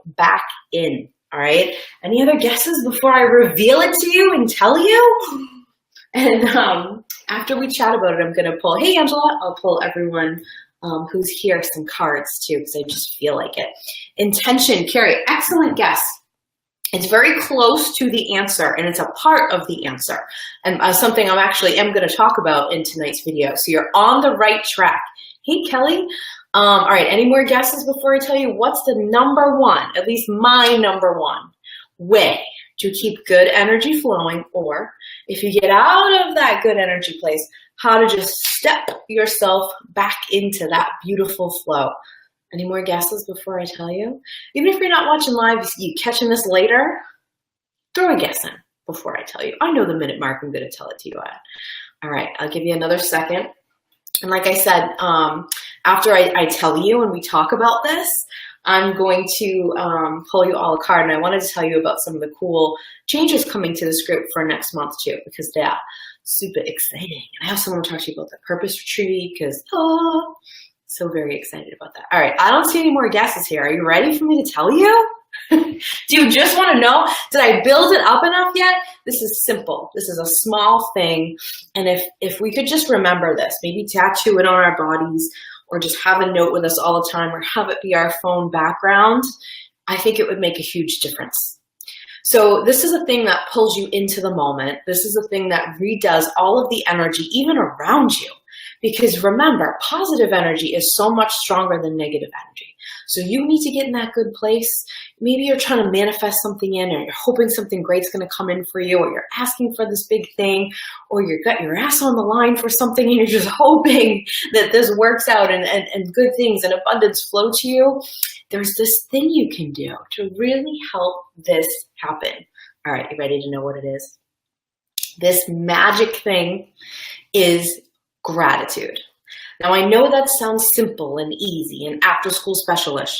back in. All right. Any other guesses before I reveal it to you and tell you? And after we chat about it, I'm going to pull, hey, Angela, I'll pull everyone who's here some cards too, because I just feel like it. Intention, Carrie, excellent guess. It's very close to the answer, and it's a part of the answer, and something I am going to talk about in tonight's video. So you're on the right track. Hey, Kelly. All right, any more guesses before I tell you what's the number one, at least my number one way to keep good energy flowing, or if you get out of that good energy place, how to just step yourself back into that beautiful flow? Any more guesses before I tell you? Even if you're not watching live, you catching this later, throw a guess in before I tell you. I know the minute mark I'm going to tell it to you at. All right, I'll give you another second. And like I said, after I tell you and we talk about this, I'm going to pull you all a card. And I wanted to tell you about some of the cool changes coming to this group for next month too, because they're super exciting. And I have someone to talk to you about the purpose retreat, because so very excited about that. All right, I don't see any more guesses here. Are you ready for me to tell you? Do you just want to know? Did I build it up enough yet? This is simple. This is a small thing. And if we could just remember this, maybe tattoo it on our bodies, or just have a note with us all the time, or have it be our phone background, I think it would make a huge difference. So this is a thing that pulls you into the moment. This is a thing that redoes all of the energy, even around you. Because remember, positive energy is so much stronger than negative energy. So you need to get in that good place. Maybe you're trying to manifest something in, or you're hoping something great's going to come in for you, or you're asking for this big thing, or you got your ass on the line for something and you're just hoping that this works out and good things and abundance flow to you. There's this thing you can do to really help this happen. All right, you ready to know what it is? This magic thing is gratitude. Now, I know that sounds simple and easy and after school specialish,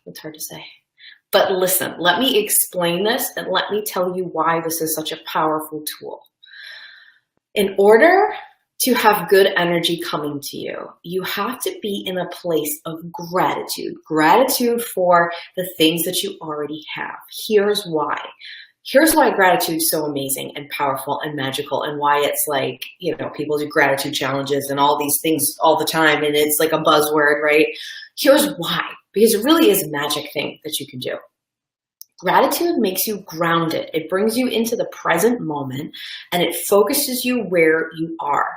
it's hard to say. But listen, let me explain this and let me tell you why this is such a powerful tool. In order to have good energy coming to you, you have to be in a place of gratitude. Gratitude for the things that you already have. Here's why. Here's why gratitude is so amazing and powerful and magical, and why it's like, you know, people do gratitude challenges and all these things all the time, and it's like a buzzword, right? Here's why. Because it really is a magic thing that you can do. Gratitude makes you grounded. It brings you into the present moment, and it focuses you where you are.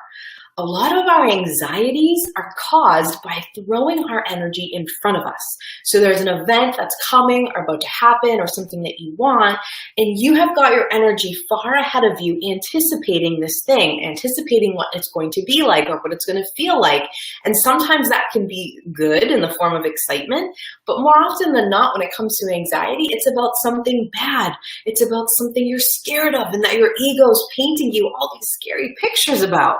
A lot of our anxieties are caused by throwing our energy in front of us. So there's an event that's coming or about to happen, or something that you want, and you have got your energy far ahead of you anticipating this thing, anticipating what it's going to be like or what it's going to feel like. And sometimes that can be good in the form of excitement, but more often than not, when it comes to anxiety, it's about something bad. It's about something you're scared of and that your ego's painting you all these scary pictures about.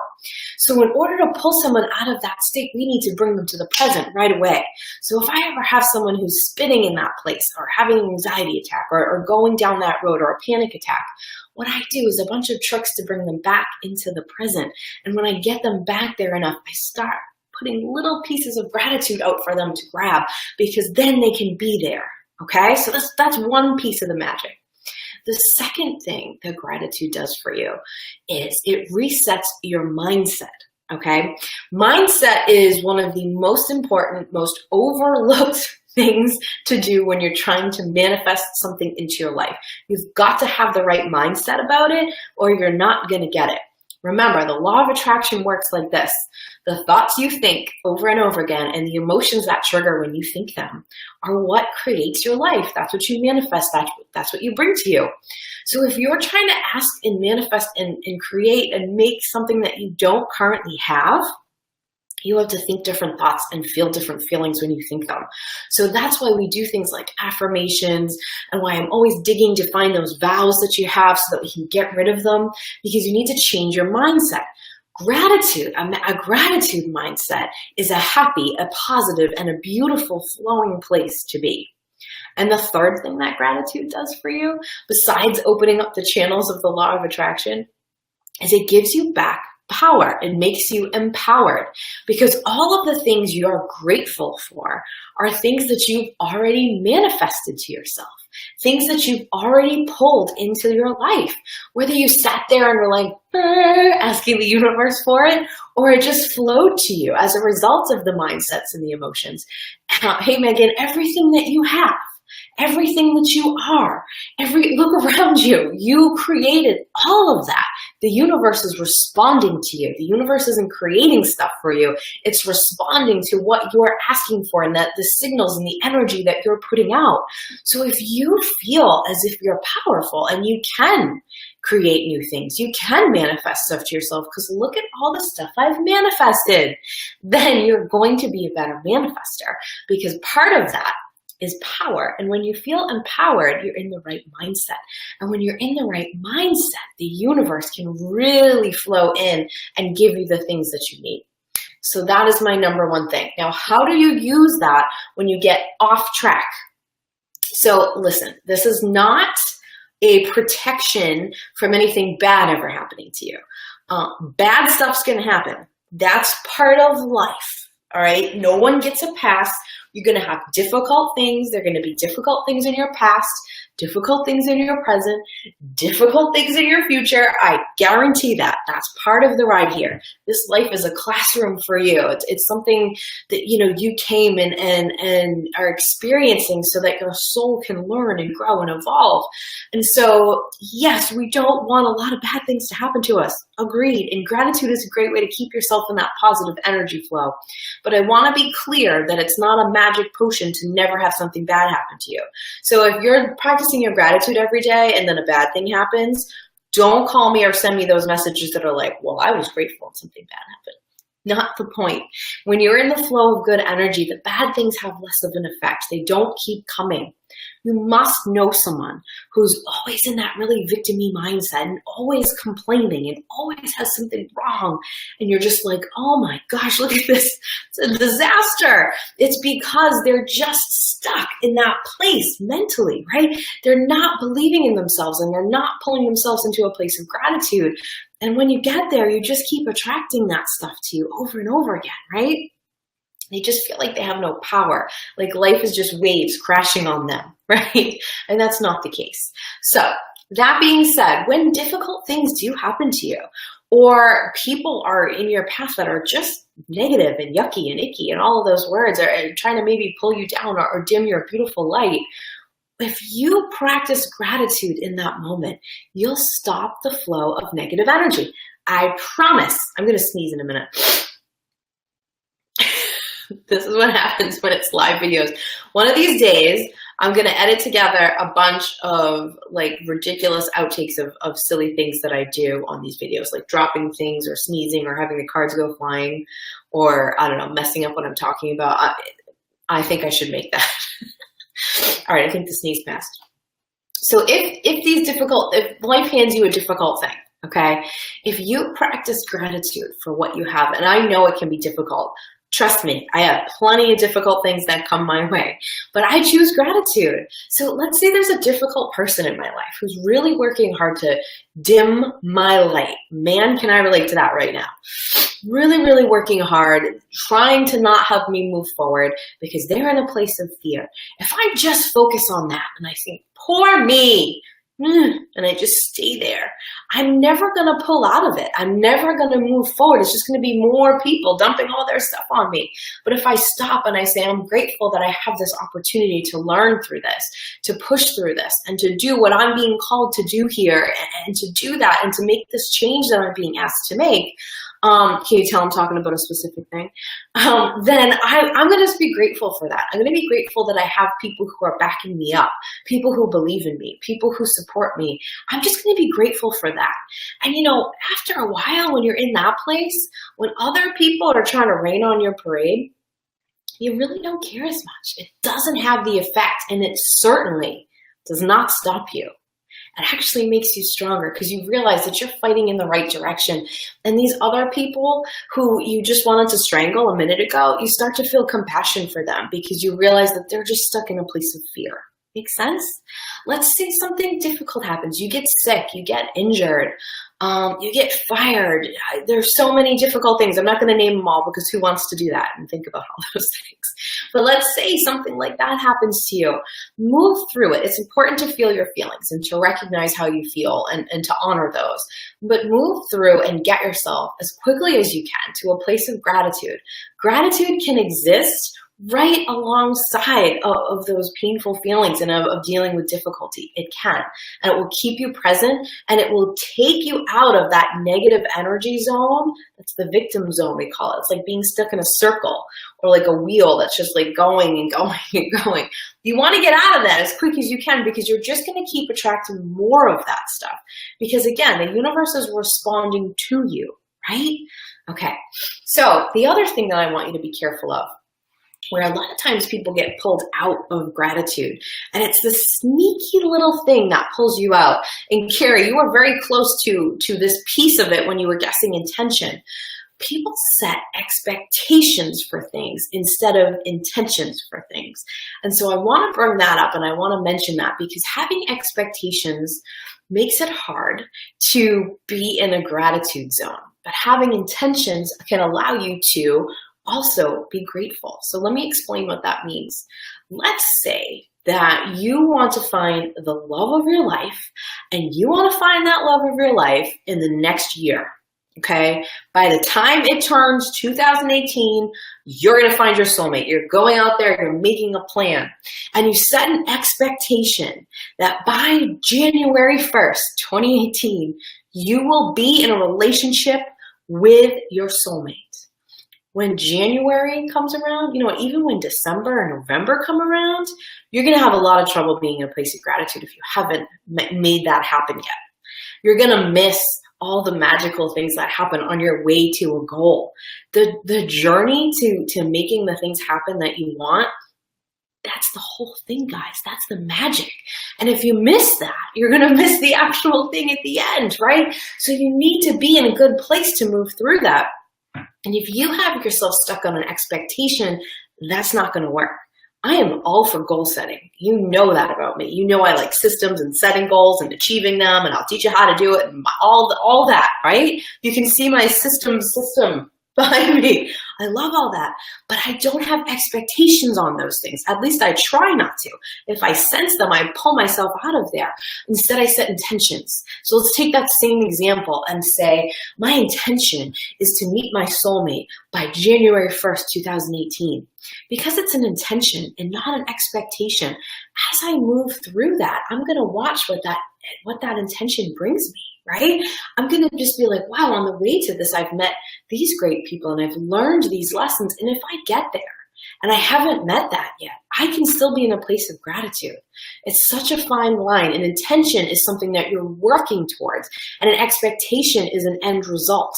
So in order to pull someone out of that state, we need to bring them to the present right away. So if I ever have someone who's spinning in that place, or having an anxiety attack, or going down that road, or a panic attack, what I do is a bunch of tricks to bring them back into the present. And when I get them back there enough, I start putting little pieces of gratitude out for them to grab, because then they can be there. Okay, so that's one piece of the magic. The second thing that gratitude does for you is it resets your mindset, okay? Mindset is one of the most important, most overlooked things to do when you're trying to manifest something into your life. You've got to have the right mindset about it, or you're not going to get it. Remember, the law of attraction works like this. The thoughts you think over and over again, and the emotions that trigger when you think them, are what creates your life. That's what you manifest. That's what you bring to you. So if you're trying to ask and manifest and create and make something that you don't currently have, you have to think different thoughts and feel different feelings when you think them. So that's why we do things like affirmations, and why I'm always digging to find those vows that you have so that we can get rid of them, because you need to change your mindset. Gratitude, a gratitude mindset is a happy, a positive, and a beautiful flowing place to be. And the third thing that gratitude does for you, besides opening up the channels of the law of attraction, is it gives you back power. It makes you empowered, because all of the things you're grateful for are things that you've already manifested to yourself, things that you've already pulled into your life, whether you sat there and were like, asking the universe for it, or it just flowed to you as a result of the mindsets and the emotions. Hey, Megan, everything that you have, everything that you are, look around you, you created all of that. The universe is responding to you. The universe isn't creating stuff for you. It's responding to what you're asking for, and that the signals and the energy that you're putting out. So if you feel as if you're powerful and you can create new things, you can manifest stuff to yourself, because look at all the stuff I've manifested, then you're going to be a better manifester, because part of that is power. And when you feel empowered, you're in the right mindset. And when you're in the right mindset, the universe can really flow in and give you the things that you need. So that is my number one thing. Now, how do you use that when you get off track? So listen, this is not a protection from anything bad ever happening to you. Bad stuff's going to happen. That's part of life. All right. No one gets a pass. You're going to have difficult things. There are going to be difficult things in your past, difficult things in your present, difficult things in your future. I guarantee that. That's part of the ride here. This life is a classroom for you. It's something that, you came and are experiencing so that your soul can learn and grow and evolve. And so, yes, we don't want a lot of bad things to happen to us. Agreed. And gratitude is a great way to keep yourself in that positive energy flow. But I want to be clear that it's not a magic potion to never have something bad happen to you. So if you're practicing your gratitude every day and then a bad thing happens, don't call me or send me those messages that are like, well, I was grateful and something bad happened. Not the point. When you're in the flow of good energy, the bad things have less of an effect. They don't keep coming. You must know someone who's always in that really victim-y mindset and always complaining and always has something wrong. And you're just like, oh my gosh, look at this. It's a disaster. It's because they're just stuck in that place mentally, right? They're not believing in themselves and they're not pulling themselves into a place of gratitude. And when you get there, you just keep attracting that stuff to you over and over again, right? They just feel like they have no power, like life is just waves crashing on them, right? And that's not the case. So that being said, when difficult things do happen to you, or people are in your path that are just negative and yucky and icky and all of those words are trying to maybe pull you down or dim your beautiful light, if you practice gratitude in that moment, you'll stop the flow of negative energy. I promise. I'm going to sneeze in a minute. This is what happens when it's live videos. One of these days, I'm going to edit together a bunch of like ridiculous outtakes of silly things that I do on these videos, like dropping things or sneezing or having the cards go flying or, I don't know, messing up what I'm talking about. I think I should make that. All right, I think the sneeze passed. So if life hands you a difficult thing, okay, if you practice gratitude for what you have, and I know it can be difficult, trust me, I have plenty of difficult things that come my way, but I choose gratitude. So let's say there's a difficult person in my life who's really working hard to dim my light. Man, can I relate to that right now? Really, really working hard, trying to not help me move forward because they're in a place of fear. If I just focus on that and I think, poor me, and I just stay there, I'm never going to pull out of it. I'm never going to move forward. It's just going to be more people dumping all their stuff on me. But if I stop and I say, I'm grateful that I have this opportunity to learn through this, to push through this, and to do what I'm being called to do here, and to do that, and to make this change that I'm being asked to make, can you tell I'm talking about a specific thing? Then I'm going to just be grateful for that. I'm going to be grateful that I have people who are backing me up, people who believe in me, people who support me. I'm just going to be grateful for that. And after a while, when you're in that place, when other people are trying to rain on your parade, you really don't care as much. It doesn't have the effect, and it certainly does not stop you. It actually makes you stronger because you realize that you're fighting in the right direction. And these other people who you just wanted to strangle a minute ago, you start to feel compassion for them because you realize that they're just stuck in a place of fear. Make sense? Let's say something difficult happens. You get sick, you get injured. You get fired. There's so many difficult things. I'm not going to name them all because who wants to do that and think about all those things? But let's say something like that happens to you. Move through it. It's important to feel your feelings and to recognize how you feel and to honor those. But move through and get yourself as quickly as you can to a place of gratitude. Gratitude can exist right alongside of those painful feelings and of dealing with difficulty. It can, and it will keep you present, and it will take you out of that negative energy zone. That's the victim zone, we call it. It's like being stuck in a circle or like a wheel that's just like going and going and going. You want to get out of that as quick as you can, because you're just going to keep attracting more of that stuff. Because again, the universe is responding to you, right? Okay. So the other thing that I want you to be careful of, where a lot of times people get pulled out of gratitude, and it's the sneaky little thing that pulls you out. And Carrie, you were very close to this piece of it when you were guessing intention. People set expectations for things instead of intentions for things. And so I want to bring that up, and I want to mention that because having expectations makes it hard to be in a gratitude zone. But having intentions can allow you to also be grateful. So let me explain what that means. Let's say that you want to find the love of your life, and you want to find that love of your life in the next year. Okay. By the time it turns 2018, you're going to find your soulmate. You're going out there, you're making a plan, and you set an expectation that by January 1st, 2018, you will be in a relationship with your soulmate. When January comes around, you know, even when December and November come around, you're going to have a lot of trouble being in a place of gratitude if you haven't made that happen yet. You're going to miss all the magical things that happen on your way to a goal. The journey to making the things happen that you want, that's the whole thing, guys. That's the magic. And if you miss that, you're going to miss the actual thing at the end, right? So you need to be in a good place to move through that. And if you have yourself stuck on an expectation, that's not going to work. I am all for goal setting. You know that about me. You know I like systems and setting goals and achieving them, and I'll teach you how to do it and all that, right? You can see my system behind me. I love all that, but I don't have expectations on those things. At least I try not to. If I sense them, I pull myself out of there. Instead, I set intentions. So let's take that same example and say, my intention is to meet my soulmate by January 1st, 2018. Because it's an intention and not an expectation, as I move through that, I'm going to watch what that intention brings me. Right? I'm going to just be like, wow, on the way to this, I've met these great people and I've learned these lessons. And if I get there and I haven't met that yet, I can still be in a place of gratitude. It's such a fine line. An intention is something that you're working towards, and an expectation is an end result.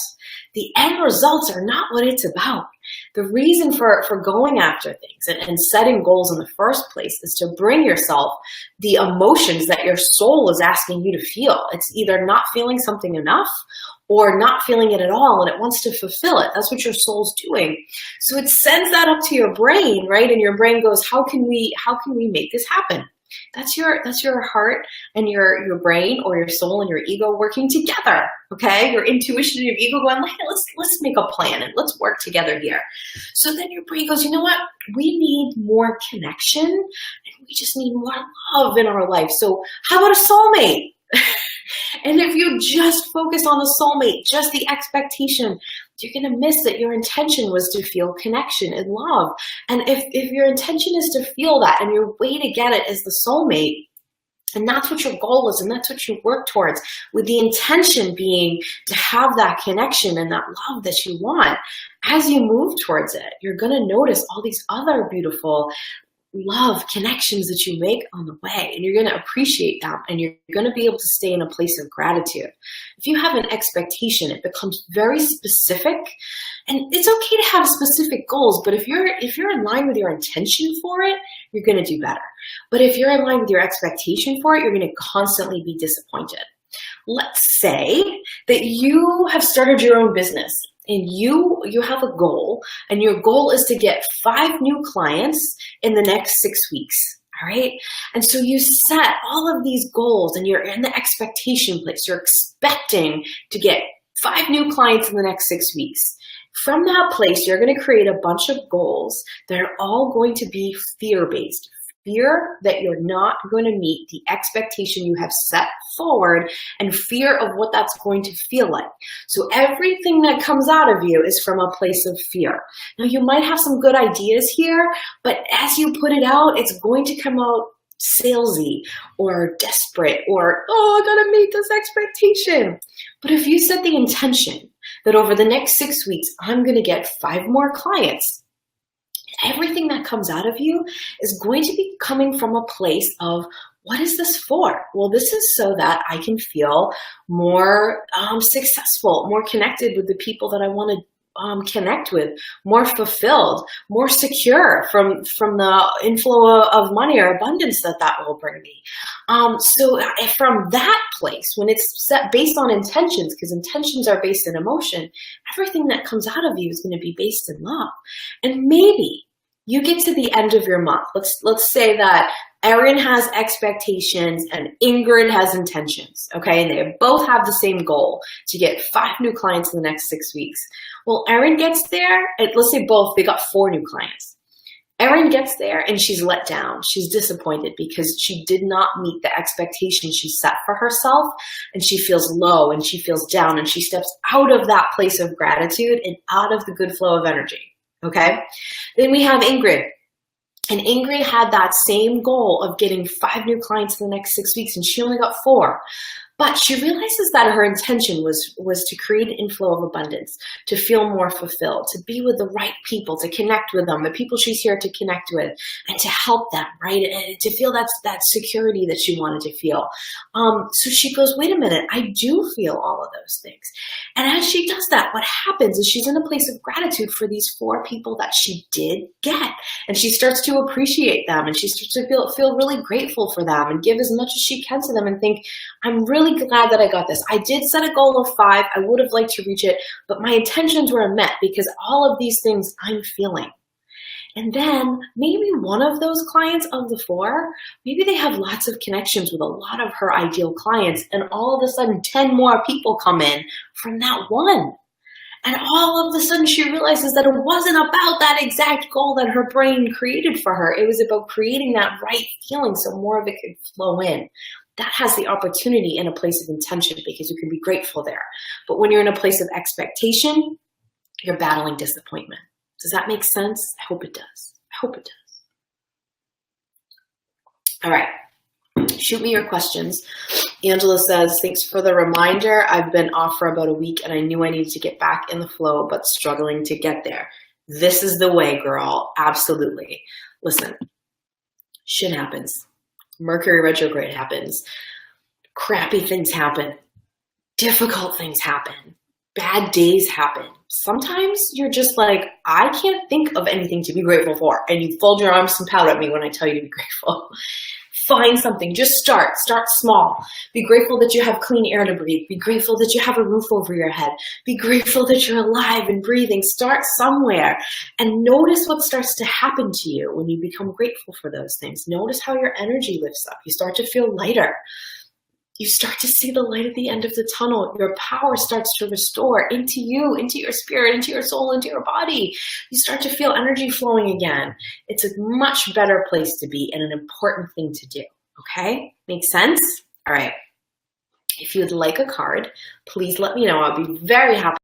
The end results are not what it's about. The reason for going after things and setting goals in the first place is to bring yourself the emotions that your soul is asking you to feel. It's either not feeling something enough or not feeling it at all, and it wants to fulfill it. That's what your soul's doing. So it sends that up to your brain, right? And your brain goes, how can we make this happen? That's your heart and your brain, or your soul and your ego working together. Okay, your intuition and your ego going, hey, let's make a plan and let's work together here. So then your brain goes, you know what? We need more connection, and we just need more love in our life. So how about a soulmate? And if you just focus on the soulmate, just the expectation, you're going to miss that your intention was to feel connection and love. And if your intention is to feel that, and your way to get it is the soulmate, and that's what your goal is, and that's what you work towards, with the intention being to have that connection and that love that you want, as you move towards it, you're going to notice all these other beautiful love connections that you make on the way, and you're going to appreciate them, and you're going to be able to stay in a place of gratitude. If you have an expectation, it becomes very specific, and it's okay to have specific goals, but if you're in line with your intention for it, you're going to do better. But if you're in line with your expectation for it, you're going to constantly be disappointed. Let's say that you have started your own business, and you have a goal, and your goal is to get 5 new clients in the next 6 weeks. All right. And so you set all of these goals and you're in the expectation place. You're expecting to get 5 new clients in the next 6 weeks. From that place, you're going to create a bunch of goals that are all going to be fear-based. Fear that you're not going to meet the expectation you have set forward, and fear of what that's going to feel like. So everything that comes out of you is from a place of fear. Now, you might have some good ideas here, but as you put it out, it's going to come out salesy or desperate or, oh, I gotta meet this expectation. But if you set the intention that over the next 6 weeks, I'm gonna get 5 more clients, everything that comes out of you is going to be coming from a place of, what is this for? Well, this is so that I can feel more successful, more connected with the people that I want to connect with, more fulfilled, more secure from the inflow of money or abundance that will bring me. So from that place, when it's set based on intentions, because intentions are based in emotion, everything that comes out of you is going to be based in love. And maybe you get to the end of your month. Let's say that Erin has expectations and Ingrid has intentions, okay? And they both have the same goal, to get 5 new clients in the next 6 weeks. Well, Erin gets there, and let's say both, they got 4 new clients. Erin gets there and she's let down. She's disappointed because she did not meet the expectation she set for herself, and she feels low and she feels down, and she steps out of that place of gratitude and out of the good flow of energy. Okay, then we have Ingrid. And Ingrid had that same goal of getting 5 new clients in the next 6 weeks, and she only got 4. But she realizes that her intention was to create an inflow of abundance, to feel more fulfilled, to be with the right people, to connect with them, the people she's here to connect with, and to help them, right? And to feel that security that she wanted to feel. So she goes, wait a minute, I do feel all of those things. And as she does that, what happens is she's in a place of gratitude for these 4 people that she did get. And she starts to appreciate them, and she starts to feel really grateful for them and give as much as she can to them and think, I'm really glad that I got this. I did set a goal of 5. I would have liked to reach it, but my intentions were met because all of these things I'm feeling. And then maybe one of those clients of the 4, maybe they have lots of connections with a lot of her ideal clients, and all of a sudden 10 more people come in from that one. And all of a sudden she realizes that it wasn't about that exact goal that her brain created for her. It was about creating that right feeling so more of it could flow in. That has the opportunity in a place of intention because you can be grateful there. But when you're in a place of expectation, you're battling disappointment. Does that make sense? I hope it does. I hope it does. All right. Shoot me your questions. Angela says, thanks for the reminder. I've been off for about a week and I knew I needed to get back in the flow, but struggling to get there. This is the way, girl. Absolutely. Listen, shit happens. Mercury retrograde happens. Crappy things happen. Difficult things happen. Bad days happen. Sometimes you're just like, I can't think of anything to be grateful for. And you fold your arms and pout at me when I tell you to be grateful. Find something. Just start. Start small. Be grateful that you have clean air to breathe. Be grateful that you have a roof over your head. Be grateful that you're alive and breathing. Start somewhere and notice what starts to happen to you when you become grateful for those things. Notice how your energy lifts up. You start to feel lighter. You start to see the light at the end of the tunnel. Your power starts to restore into you, into your spirit, into your soul, into your body. You start to feel energy flowing again. It's a much better place to be and an important thing to do. Okay? Makes sense? All right. If you would like a card, please let me know. I'll be very happy